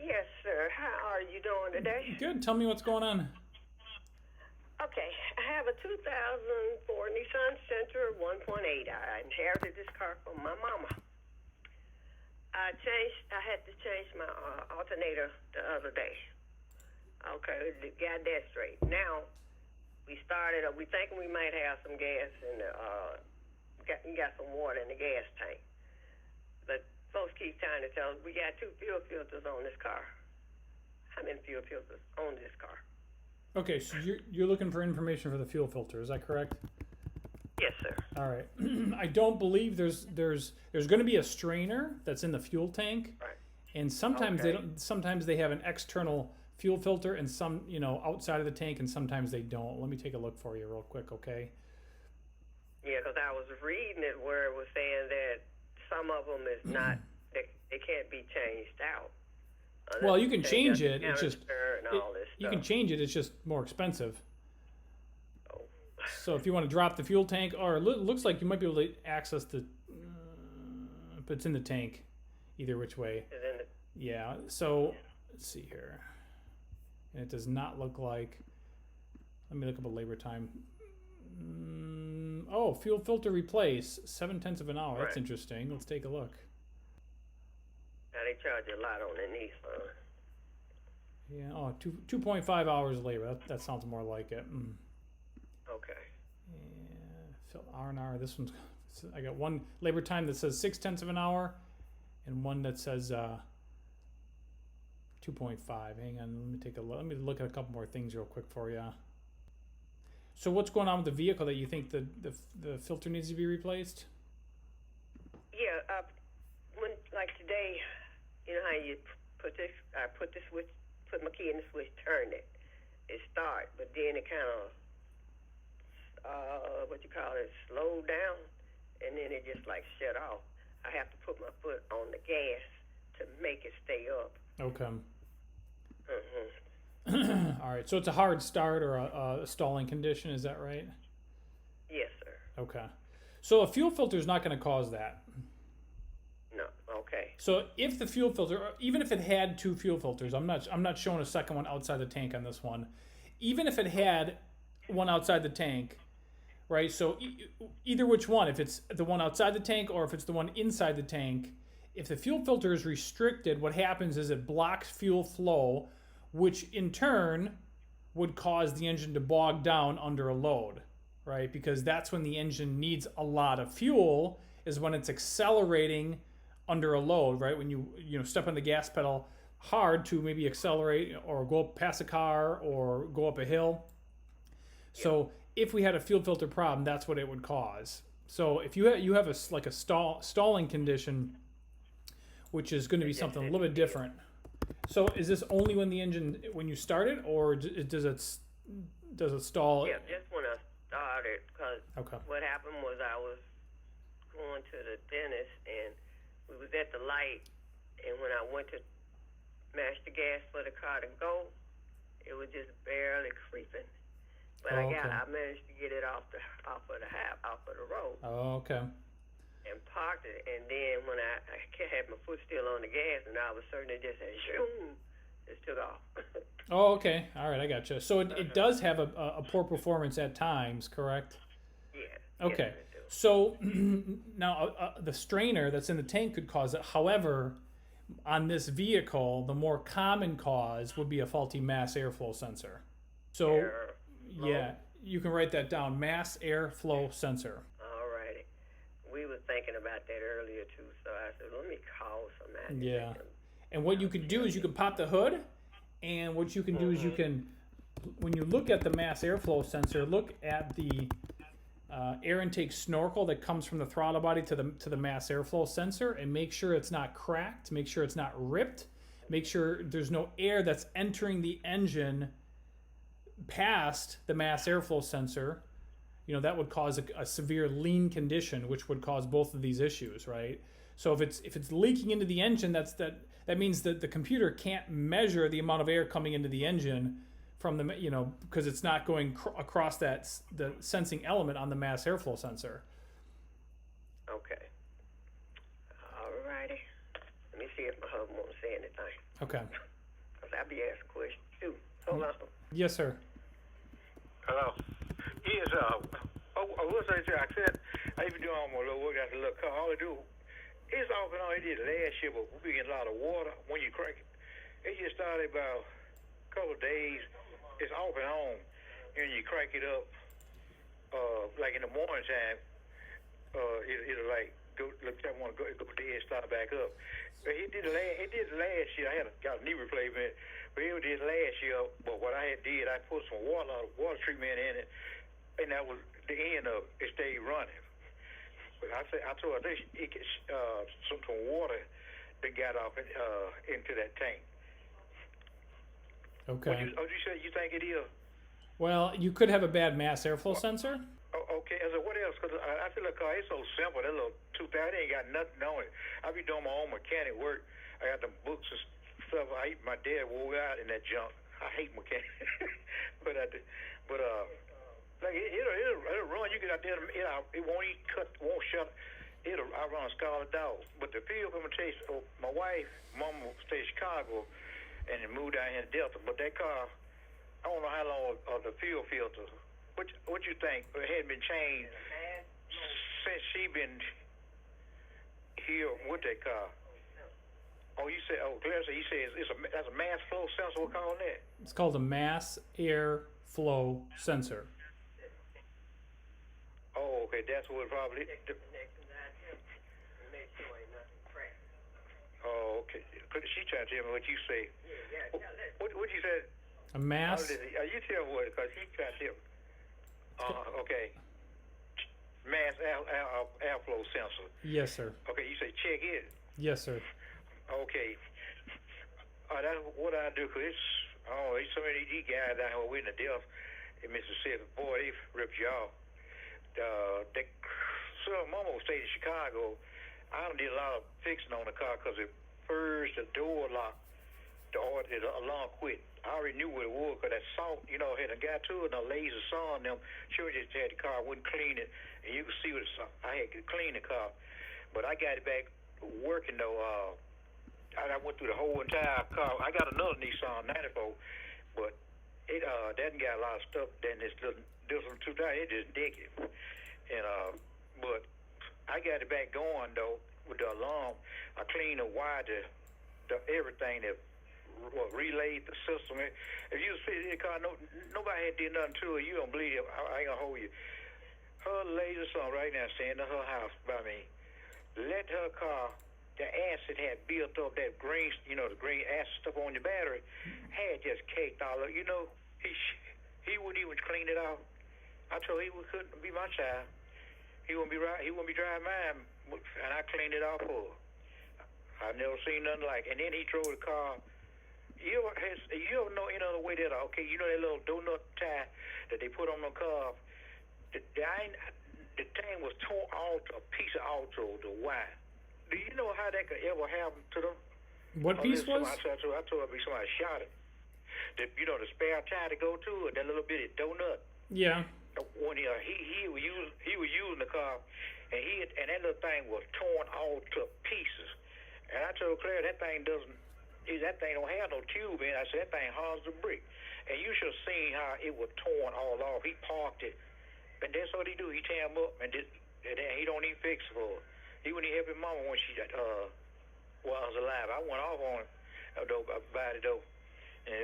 Yes, sir. How are you doing today? Good. Tell me what's going on. Okay, I have a 2004 Nissan Sentra 1.8. I inherited this car from my mama. I had to change my alternator the other day. Okay, got that straight. Now, we thinking we might have some gas in the, got some water in the gas tank. But folks keep trying to tell us we got 2 fuel filters on this car. How many fuel filters on this car? Okay, so you're looking for information for the fuel filter. Is that correct? Yes, sir. All right. I don't believe there's going to be a strainer that's in the fuel tank, Right. and sometimes Okay. they don't. Sometimes they have an external fuel filter, and some outside of the tank, and sometimes they don't. Let me take a look for you real quick, okay? Yeah, because I was reading it where it was saying that some of them is not, they can't be changed out. Well, you can change it. It's just and all this you stuff. can change it. It's just more expensive. Oh. So if you want to drop the fuel tank, or it looks like you might be able to access the, but it's in the tank, either which way. And then Yeah. So let's see here, and it does not look like. Let me look up a labor time. Oh, fuel filter replace 0.7 of an hour. That's Right. interesting. Let's take a look. now they charge a lot on the Nissan. Yeah. Oh, 2.5 hours labor. That sounds more like it. Okay. Yeah. R&R. This one's. I got one labor time that says 0.6 of an hour, and one that says 2.5. Hang on. Let me take a look. Let me look at a couple more things real quick for you. So what's going on with the vehicle that you think the filter needs to be replaced? Yeah, when like today, you know how you put this? I put the switch, put my key in the switch, turn it, it start, but then it kind of slowed down, and then it just like shut off. I have to put my foot on the gas to make it stay up. Okay. Mm-hmm. All right. So it's a hard start or a stalling condition. Is that right? Yes, sir. Okay. So a fuel filter is not going to cause that. No. Okay. So if the fuel filter, even if it had 2 fuel filters, I'm not showing a second one outside the tank on this one. Even if it had one outside the tank, right? So either which one, if it's the one outside the tank or if it's the one inside the tank, if the fuel filter is restricted, what happens is it blocks fuel flow, which in turn would cause the engine to bog down under a load, right? Because that's when the engine needs a lot of fuel, is when it's accelerating under a load, right? When you step on the gas pedal hard to maybe accelerate or go past a car or go up a hill. So if we had a fuel filter problem, that's what it would cause. So if you have a stalling condition, which is going to be something a little bit different. So is this only when you start it, or does it stall? Yeah, just when I started, because Okay. what happened was I was going to the dentist, and we was at the light, and when I went to mash the gas for the car to go, it was just barely creeping. But I managed to get it off the road. Oh, okay. And parked it, and then when I had my foot still on the gas, and all of a sudden it just said, shoom, just took off. Oh, okay. All right, I gotcha. So it does have a poor performance at times, correct? Yeah. Okay. Yes, it do. So now the strainer that's in the tank could cause it. However, on this vehicle, the more common cause would be a faulty mass airflow sensor. So Airflow? yeah, you can write that down. Mass airflow sensor. Alrighty. We were thinking about that earlier too, so I said, let me call somebody. Yeah. And what you can do is you can pop the hood, and what you can do is you can, when you look at the mass airflow sensor, look at the air intake snorkel that comes from the throttle body to the mass airflow sensor, and make sure it's not cracked, make sure it's not ripped, make sure there's no air that's entering the engine past the mass airflow sensor. That would cause a severe lean condition, which would cause both of these issues, right? So if it's leaking into the engine, that means that the computer can't measure the amount of air coming into the engine from the because it's not going across the sensing element on the mass airflow sensor. Okay. Alrighty. Let me see if my husband wants to say anything. Okay. be asked a question too. Hold on. Yes, sir. Hello. Yes, I said, I even do all my little work out the little car. All I do, it's off and on. It did last year, but we get a lot of water when you crank it. It just started about a couple of days. It's off and on, and you crank it up, like in the morning time. It'll like go. Look, I want to go dead, start back up. But it did last year. I got a knee replacement, but it did last year. But what I did, I put some water treatment in it, and that was the end of it. It stayed running. But I told her it gets some water that got off into that tank. Okay. You said you think it is? Well, you could have a bad mass airflow sensor. Okay, I said, what else? Because I feel like it's so simple. That little 2000 ain't got nothing on it. I be doing my own mechanic work. I got the books and stuff. My dad wore out in that junk. I hate mechanic. but like it'll run. You get out there, it won't even cut, won't shut. I run a Scarlet Dog. But the field implementation, my wife, mama stayed in Chicago, and then moved down here to Delta. But that car, I don't know how long of the fuel filter. What you think? It hadn't been changed since she been here with that car. Oh, you said, Claire said, you said that's a mass flow sensor. We're calling that. It's called a mass air flow sensor. Oh, okay, that's what it probably. Oh, okay. She trying to tell me what you say. What you said? A mass. You tell me what? Because she trying to tell me. Okay. Mass airflow sensor. Yes, sir. Okay, you say check it. Yes, sir. Okay. That's what I do, because there's so many of these guys down here waiting to death in Mississippi. Boy, they ripped you off. Mama stayed in Chicago. I done did a lot of fixing on the car because at first the door locked, the alarm quit. I already knew what it was because that salt, had got to it, and a laser saw on them. Sure, just had the car, wouldn't clean it, and you could see what I had to clean the car. But I got it back working though. I went through the whole entire car. I got another Nissan 94, but it that got a lot of stuff. Then this little 2000, it just dick it. And but I got it back going though with the alarm. I cleaned the wire, the everything that. Relayed the system. If you see the car, nobody had did nothing to it. You don't believe it. I ain't gonna hold you. Her laser son right now staying in her house by me. Let her car, the acid had built up that green, the green acid stuff on the battery, had just caked all up. He wouldn't even clean it out. I told him he couldn't be my child. He wouldn't be right. He wouldn't be driving mine, and I cleaned it off for her. I've never seen nothing like. And then he drove the car. You ever know any other way that that little donut tie that they put on the car? The thing was torn out, a piece of auto, the wire. Do you know how that could ever happen to them? What piece was? I told her somebody shot it. The spare tie to go to it, that little bitty donut. Yeah. When he was using the car, and that little thing was torn all to pieces. And I told Claire that thing don't have no tube in it. I said, that thing hard as a brick. And you should have seen how it was torn all off. He parked it. And that's what he do. He tear them up, and then he don't even fix it for her. He wouldn't even help his mama when she was alive. I went off on her about it, though. And,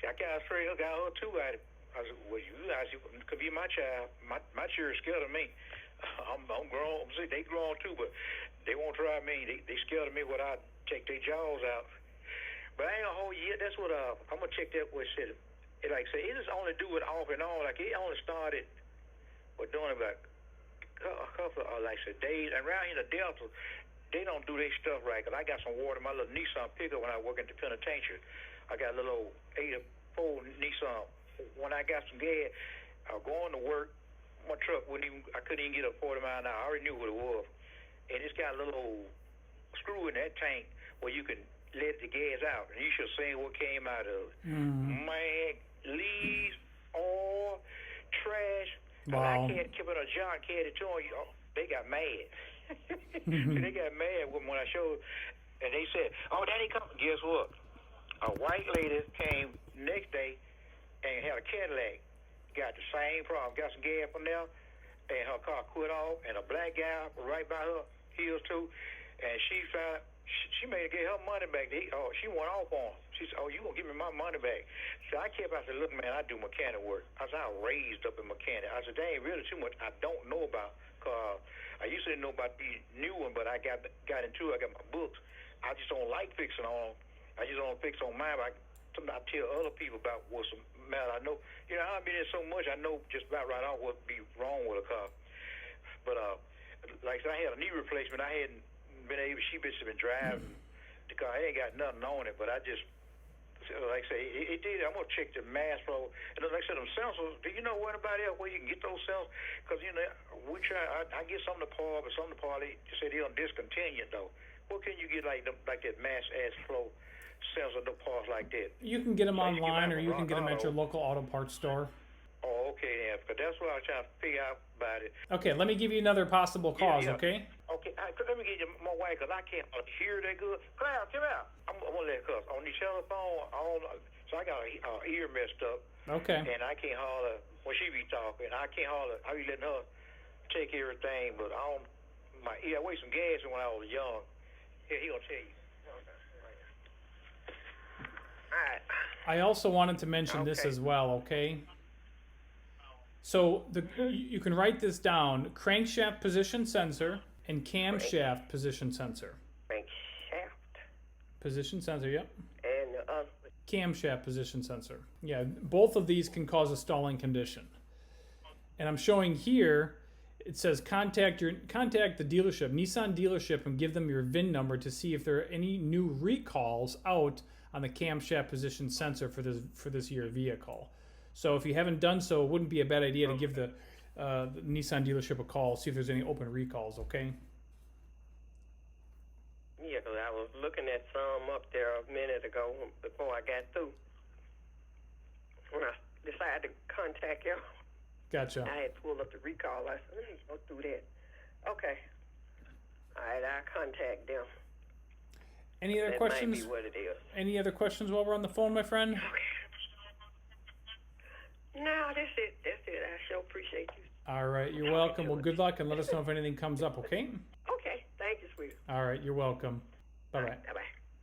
I got straight up, got her too at it. I said, well, you guys could be my child. My children scared of me. I'm grown. See, they grown, too, but they won't try me. They scared of me when I take their jaws out. But I ain't gonna hold you. That's what I'm gonna check that. What said it like say it just only do it off and on. Like it only started with doing about a couple of days. And around here in the Delta, they don't do their stuff right. Cause I got some water in my little Nissan pickup when I work in the penitentiary. I got a little 84 Nissan. When I got some gas, I was going to work. My truck I couldn't even get up 40 miles an hour. I already knew what it was. And it's got a little screw in that tank where you can let the gas out, and you should have seen what came out of it. Man, leaves, oil, trash. Wow. And I can't keep it a John carried it to them. They got mad. They got mad when I showed, and they said, "Oh, Daddy, come." Guess what? A white lady came next day and had a Cadillac. Got the same problem. Got some gas from there, and her car quit off. And a black guy right by her heels too, and she found she made her get her money back. She went off on him. She said, "Oh, you gonna give me my money back?" So I said, "Look, man, I do mechanic work." I said, "I was raised up in mechanic." I said, "There ain't really too much I don't know about cars. I used to know about the new one, but I got into it. I got my books. I just don't like fixing on. I just don't fix on mine. But I tell other people about what's the matter. I know, I've been in so much. I know just about right off what'd be wrong with a car. But like I said, I had a knee replacement. I hadn't been able. She been driving the car. I ain't got nothing on it, but I just. Like I say, it did. I'm gonna check the mass flow, and like I said, them sensors. Do you know anybody else where you can get those sensors? Because we try. I get some of the part, but some of the part they said they're discontinued though. What can you get like that mass ass flow sensor, the parts like that? You can get them online, or you can get them at your local auto parts store. Oh, okay, yeah. Because that's what I was trying to figure out about it. Okay, let me give you another possible cause. Yeah. Okay. Okay, let me get you my wife because I can't hear that good. Claire, come out. I'm gonna let her cuss on the telephone. So I got her ear messed up. Okay. And I can't holler when she be talking. I can't holler. I be letting her take everything, but I waste some gas when I was young. Here, he gonna tell you. All right. I also wanted to mention this as well. Okay. So you can write this down: crankshaft position sensor and camshaft position sensor. Crankshaft. Position sensor, yep. And camshaft position sensor. Yeah, both of these can cause a stalling condition. And I'm showing here, it says contact the dealership, Nissan dealership, and give them your VIN number to see if there are any new recalls out on the camshaft position sensor for this year vehicle. So if you haven't done so, it wouldn't be a bad idea to give the Nissan dealership a call, see if there's any open recalls, okay? yeah, 'cause I was looking at some up there a minute ago before I got through. When I decided to contact you, Gotcha. I had pulled up the recall. I said, let me go through that. Okay. All right, I'll contact them. Any other That questions? might be what it is. Any other questions while we're on the phone, my friend? Okay. No, that's it. That's it. I sure appreciate you. All right, you're welcome. Well, good luck, and let us know if anything comes up, okay? Okay. Thank you, sweetie. All right, you're welcome. Bye-bye. Bye-bye.